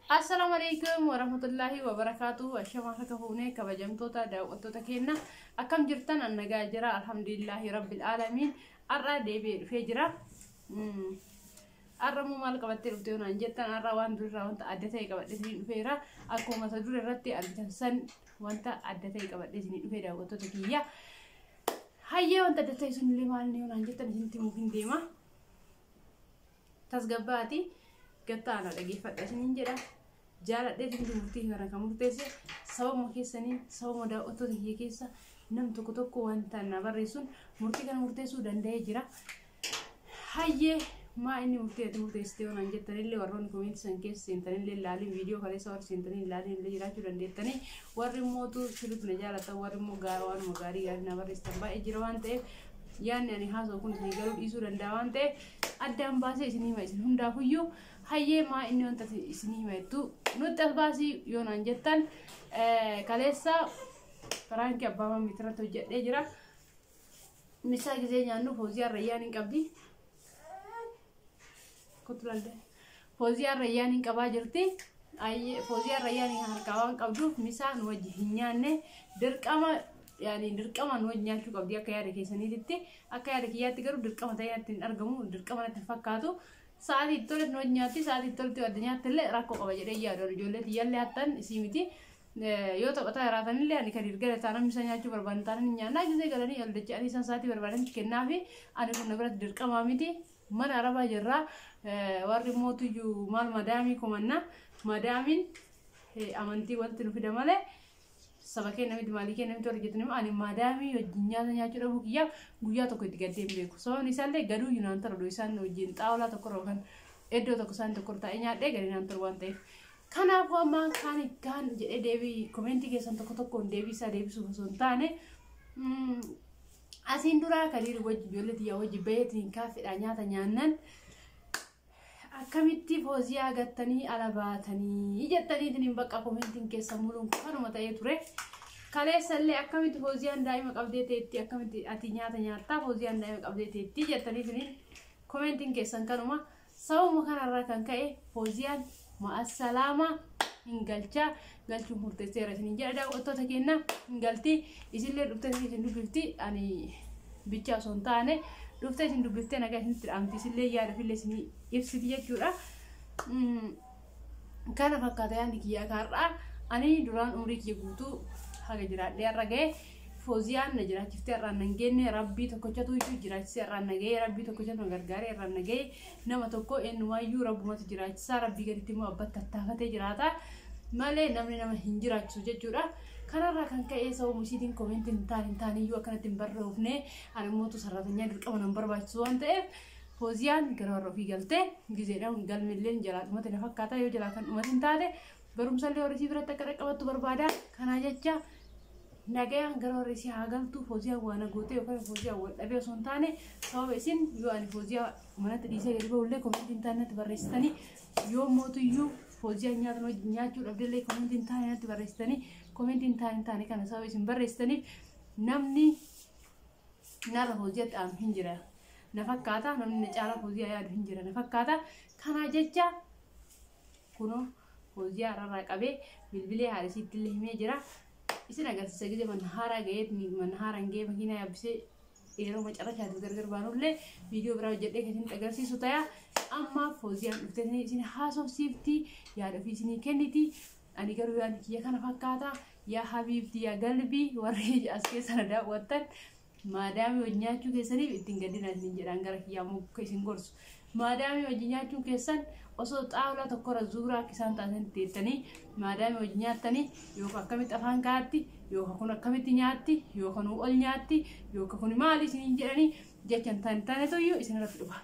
السلام عليكم ورحمة الله وبركاته. الشمال كفوني كبجمتوتا داوتوتا كينا أكم جرتن أن نجاجرا الحمد لله رب العالمين. أرى ديبي فجرا أرى مو مالك بتربتون عن جتن أرى وان درا وانت أدتي كبتسني فيرا أكو ما تدور رتي أدتسن وانت أدتي كبتسني فيرا وتوتا كيا هيا وانت أدتي سن لمالني عن جتن جنتي ممكن ديما تسقباتي كتانا لقي فتشين جرا جالت دي تنتي مرتي هنا كمرتسي سوا مكيسني سوا مدا أوتو هي كيسا نم تكتوكو وانتا نبريسون مرتي كان مرتسو دندي جرا هيا ما إني مرتي وانا جتني اللي ورون كومنت سنكيس سنتني اللي لالي فيديو كاري صور سنتني لالي اللي جرا شو دندي ورموتو شرط نجارة تا ورمو غاروان مغاري غاري نبريستان با إجروان تي يعني أنا هذا أكون سنجارو إيشو دندوان تي أدام باسي إسني ما إسني هم دافيو هيا ما إني أنت إسني ما تو نوتة باسي يونان جتان كاليسا فرانك أباما مترا توجد دجرا مثال زي نانو فوزيا ريان كابدي كتلال ده فوزيا ريان كابا جرتي أي فوزيا ريان هالكابان كابدو مثال نوجهنيانه دركما يعني دركما نوجهنيان شو كابدي أكيد كيسني دتي أكيد كياتي كرو دركما تيار تنرجمو دركما نتفكاتو saat itu nonyati saat itu adanya tele rako kabaja ya do jolet yalle hatan simiti yo to bata ratan le ani kadir gere tanam misalnya cu berbantan nya na gize galani yalde cari sansati berbadan kenafi ani kun nabrat dirqa mamiti man araba jarra warri motu ju mal madami komanna madamin amanti walti nu fidamale sabake namit malike namit torjetnim ani madami yo jinya nya cu rabu kiya guya to ko digadem beku so ni salle gadu yunan tar do isan no jin tawla to korogan eddo to kusan to korta nya de gari nan tar wante kana ko man kan kan je devi commenti ke santo ko devi sa devi su sontane asin dura kadir waji jolati ya waji betin kafi da nya ta nyannan akamitti fozia gattani alabatani jettani tin bakka commenting ke samulun kanuma taye ture kale salle akamitti fozia ndaima qabdete itti akamitti ati nyaata nyaata fozia ndaima qabdete itti jettani tin commenting ke sankanuma sawu kana rakan kae fozia ma assalama ingalcha galchu murtesera tin jada otto takenna ingalti isille dubte tin dubti ani bicha sontane dufte sin dubte naga sin amti sille yaada fille sini ifsiti jechura kana fakkata yani kiya karra ani duran umri kiya gutu haga jiraadhe arrage foziyan na jiraachifte arran nangenne rabbi tokkochatu isu jiraachise arran nagee rabbi tokkochatu gargaare arran nagee nama tokko enwayu rabbumatu jiraachisa rabbi gaditti mo abbatta taafate jiraata male namni nama hin jiraachisu jechura kanarra kan ka'ee sawu musiitiin commentin taaniyyuu akkanatti hin barreeffne ani mootu sarratanya dirqama nan barbaachisu waan ta'eef fooziyaan gara warra ofii galtee gizeedhaan galmilleen jalaadhumatti na fakkaata yoo jalaa kan dhumatin taate barumsallee horisii biratti akka dhaqqabattu barbaada kanaa jecha nagayaan gara horisii haa galtu fooziyaan waan gootee yookaan fooziyaan wal dhabee osoo hin taane sababa isin yoo ani fooziyaa manatti dhiisee gadi ba'ullee commentin taanatti barreessitanii yoo mootuyyuu fozia nyaachuu dhabdellee commentin taanatti barreessitanii commentin taane kana sababa isin barreessitaniif namni nara fozia ta'am hin jira na fakkaata namni caala fozia yaadu hin jira na fakkaata kana jecha kuno fozia rarraa qabee bilbilee haarisiitti illee himee jira isin agarsiisa gize manhaara ga'eet manhaaraan ga'ee makiina yaabbisee yeroo macarrachaatu gargar baanullee viidiyoo biraa hojjedhee kan isin agarsiisu ta'aa amma foziyaan dhuftanii isin haasofsiifti yaada ofii isinii kenniti ani garuu yaani kiyya kana fakkaata yaa habiibti yaa galbii warri as keessa na daawwattan maadaamii hojii nyaachuu keessaniif ittiin gaddina isin jedhaan gara kiyyaa muka isin gorsu maadaamii hojii nyaachuu keessan osoo xaawulaa tokkorra zuuraa akka isaan taasisan teettanii maadaamii hojii nyaattanii yookaan akkamitti afaan kaatti yookaan kun akkamitti nyaatti yookaan ol nyaatti yookaan kun maali isin jedhanii jechaan taane toyyuu isin irratti dhufa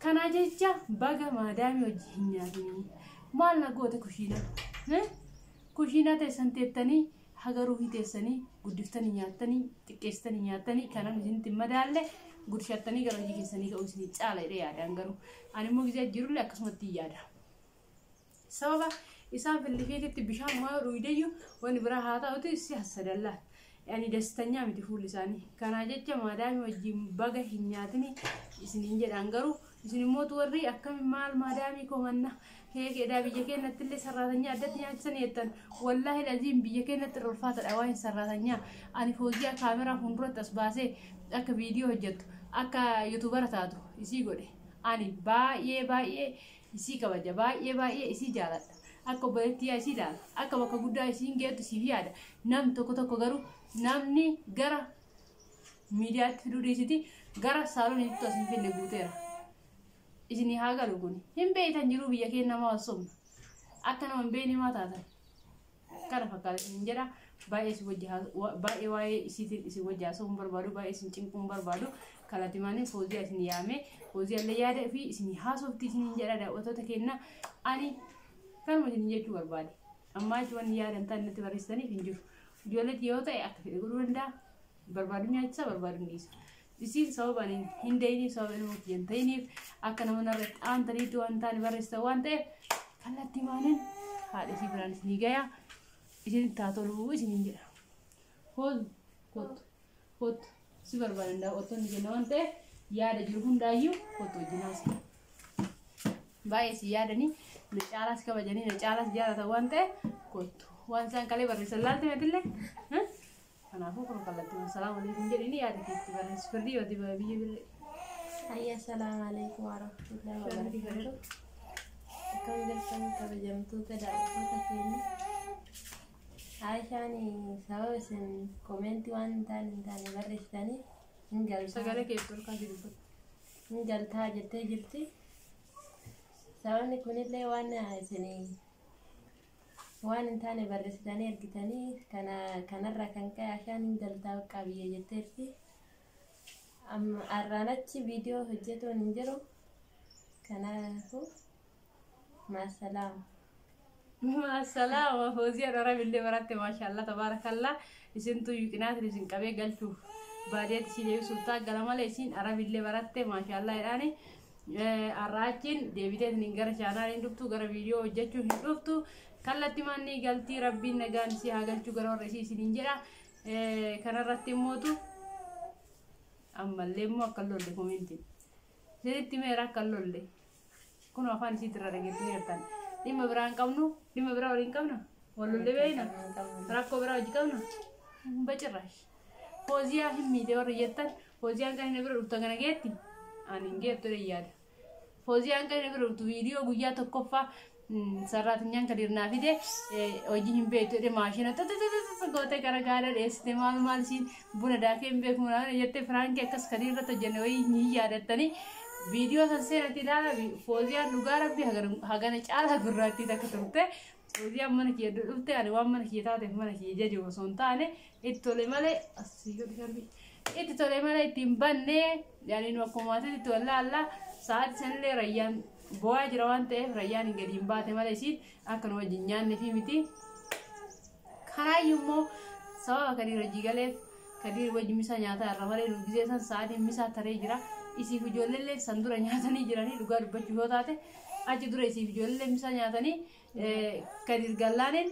kana jecha baga maadaamii hojii hin nyaatanii maal na goote kushiina teessan teettanii hagaruu fi teessanii guddiftanii nyaattanii xiqqeessitanii nyaattanii kanan isin madaalle gudshattanii gara hojii keessanii ga'uu isin caala jedhee yaadaan garuu ani immoo gizee jirullee akkasumatti yaada sababa isaan fillifeetitti bishaan maa ruuydayyu wani biraa haa ta'uti si hassadallaa yani dastanyaa miti fuulli isaanii kana jecha maadaamii wajjin baga hin nyaatini isiniin jedhaan garuu isin immoo warri akkam maal maadaamii komanna heegeedhaa biyya keenyatti illee sarraatanyaa addatti nyaachisan jettan wallaahi laziin biyya keenyatti ulfaatadha waan sarraatanyaa ani Fooziyaa kaameraa fuulduratti as baasee akka viidiyoo hojjettu akka yuutuubara taatu isii godhe ani baay'ee isii kabaja baay'ee isii jaaladha akka obboleettii isii ilaala akka bakka guddaa isiin geettu siif yaada nam tokko garuu namni gara miidiyaatti fiduu dhiisiti gara saalooniitti as hin finne guuteera isin haa galu kun hin beeytan jiruu biyya keenya nama wasomna akka nama hin beeyne maa taatan kana fakkaata isin jedha baay'ee waa'ee isin wajjaa so'uun barbaadu baay'ee isin cinquun barbaadu kalatimaanii Fooziyaa isin yaame Fooziyaa illee yaada fi isin haasofti isin jedha daawwattoota keenya ani kanuma isin jechuu barbaade ammaa jechuun yaadan ta'an natti barreessaniif hin jiru ijoollee yoo ta'e akka fedhe godhuu danda'a barbaadu nyaachisa barbaadu dhiisa isin sababaan hin deeyiniif sababa nama kiyyan ta'iniif akka nama narratti aantaniitu waan ta'an barreessitan waan ta'eef kallattimaaniin haadha isii biraan isinii gayaa isin taatoluu isin jedha kottu si barbaadan daawwattoonni jenna waan ta'eef yaada jiru hundaayyuu kottu wajjinaas baay'ee si yaadanii na caalaas kabajanii na caalaas jaalatan waan ta'eef kottu waan isaan kalee barreessan laalte meetillee kanaafuu kun kallattiin salaamu alaikum jedhanii yaada keetti barreessu firdii yoo biyya biree ayya salaamu alaikum warahmatullahi wabarakatuh akkam jirtan kabajamtoota daawwattoota keenya Aishaan sababa isin koomeentii waan hin taane barreessitanii hin galtaa sagalee keetti ol kaasee dubbatu hin galtaa jettee jirti sababni kunillee waan isin waan hin taane barreessitanii ergitanii kanarraa kan ka'e Aishaan hin galtaa qabiyyee jetteerti arraanachi viidiyoo hojjetuun hin jiru kanaafuu maasalaama Maasalaama Fooziyaa dhoraa billee baratte maashaallah tabaarakallah isin tu yuqinaat isin qabee galchuuf baadiyyaatti isin deebisuuf taaggala malee isin arabillee baratte maashaallah jedhaani arraachiin deebitee isin gara chaanaaliin dhuftu gara viidiyoo hojjechuu hin dhuftu kallatti manni galtii rabbiin nagaan isii haa galchuu gara warra isii isiniin jedha kanarratti immootu ammallee immoo akka lolle koomeentiin isinitti meera akka lolle kun afaan isiitti irra dhageettanii jirtan dhimma biraan qabnu dhimma biraa waliin qabna wallolle beeyna rakkoo biraa hojii qabna bacirraash Fooziyaa hin miite warra jettan Fooziyaan kan inni bira dhuftu kana geetti ani hin geettu yaada Fooziyaan kan inni bira dhuftu viidiyoo guyyaa tokkoffaa sarraatinyaan kadirnaa fide hojii hin beektu jedhe maashina gootee gara gaara dheessite maal siin buna daakee hin beeku jettee firaankii akkas kadirratti hojjenne wayii hin yaadattanii Video senseenatti ilaala Fooziyaan dhugaa rabbi hagana caalaa gurraattii takka turte Fooziyaan mana kiyya dhufte ani waan mana kiyya taateef mana kiyya jaju osoo hin taane itti tole malee asii godhi sharbii itti tole malee ittiin bannee yaani nu akkuma maatiin itti wallaallaa sa'aatii sanillee rayyaan bo'aa jira waan ta'eef rayyaan hin gadi hin baate malee isiin akka nu wajjin nyaanne fi miti kanaayyuu immoo sababa kadiir hojii galeef kadiir wajjin misaa nyaataa irra malee nu gisee san sa'aatiin misaa taree jira isiif ijoollee san dura nyaatanii jiranii dhugaa dubbachuu yoo taate achi dura isiif ijoollee misaa nyaatanii kadiir gallaaniin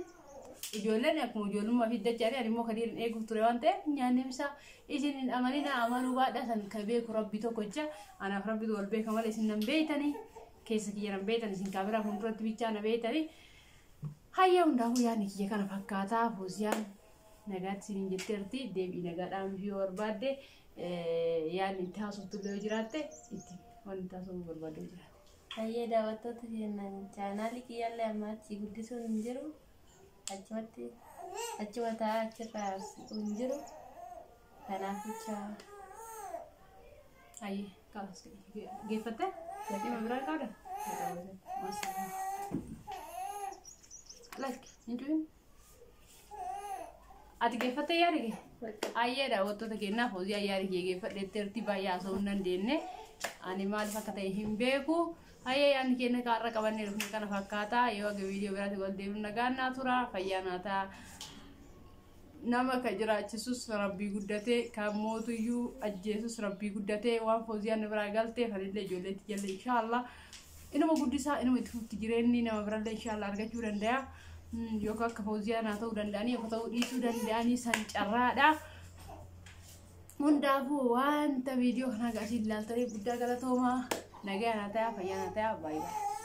ijoolleen akkuma ijoollummaa fi dachaarii ani immoo kadiirin eeguuf ture waan ta'eef nyaanne misaa isin hin amanina amanuu baadhaa san ka beeku rabbi tokkocha anaaf rabbitu wal beeka malee isin nan beeytanii keessa kiyya nan beeytan isin kaameraa fuulduratti bichaa na beeytanii hayya hundaafuu yaadni kiyya kana fakkaataa Fooziyaan nagaatti isiniin jetteerti deebii nagaadhaan yoo barbaadde yaadni itti haasoftu illee jiraatte itti waan itti haasofuu barbaadde jiraate. Hayyee daawwattoota keenyan chaanaalii kiyyaallee ammaatti guddisuun hin jiru achuma taa'aa achirraa hin jiru kanaaficha hayyee kaas geeffatte dhimma biraa qabda lakki hin cuyin ati geeffatte yaada kee hayyee daawwattoota keenyaaf Fooziyaa yaada kee geeffadheetteerti baay'ee haasa'uu hin dandeenye ani maaliif akka ta'e hin beeku hayyee yaadni keenya kaarra qabannee dhufne kana fakkaata yoo aga viidiyoo biraatti wal deebiin nagaan naa tura fayyaa naa ta'a nama ka jiraachisus rabbii guddatee kan mootuyyuu ajjeesus rabbii guddatee waan Fooziyaan biraa galtee kanillee ijoolleetti jalla inshaallah inuma guddisaa inuma itti fufti jireenyi nama birallee inshaallah argachuu danda'a yookaan akka Fooziyaan haa ta'uu danda'anii yookaan ta'uu dhiisuu danda'anii san carraadha hundaafuu wanta viidiyoo kana gaarii ilaaltanii guddaa galatoomaa Nagaya na ta'aa fayyaa na ta'aa baay'ee.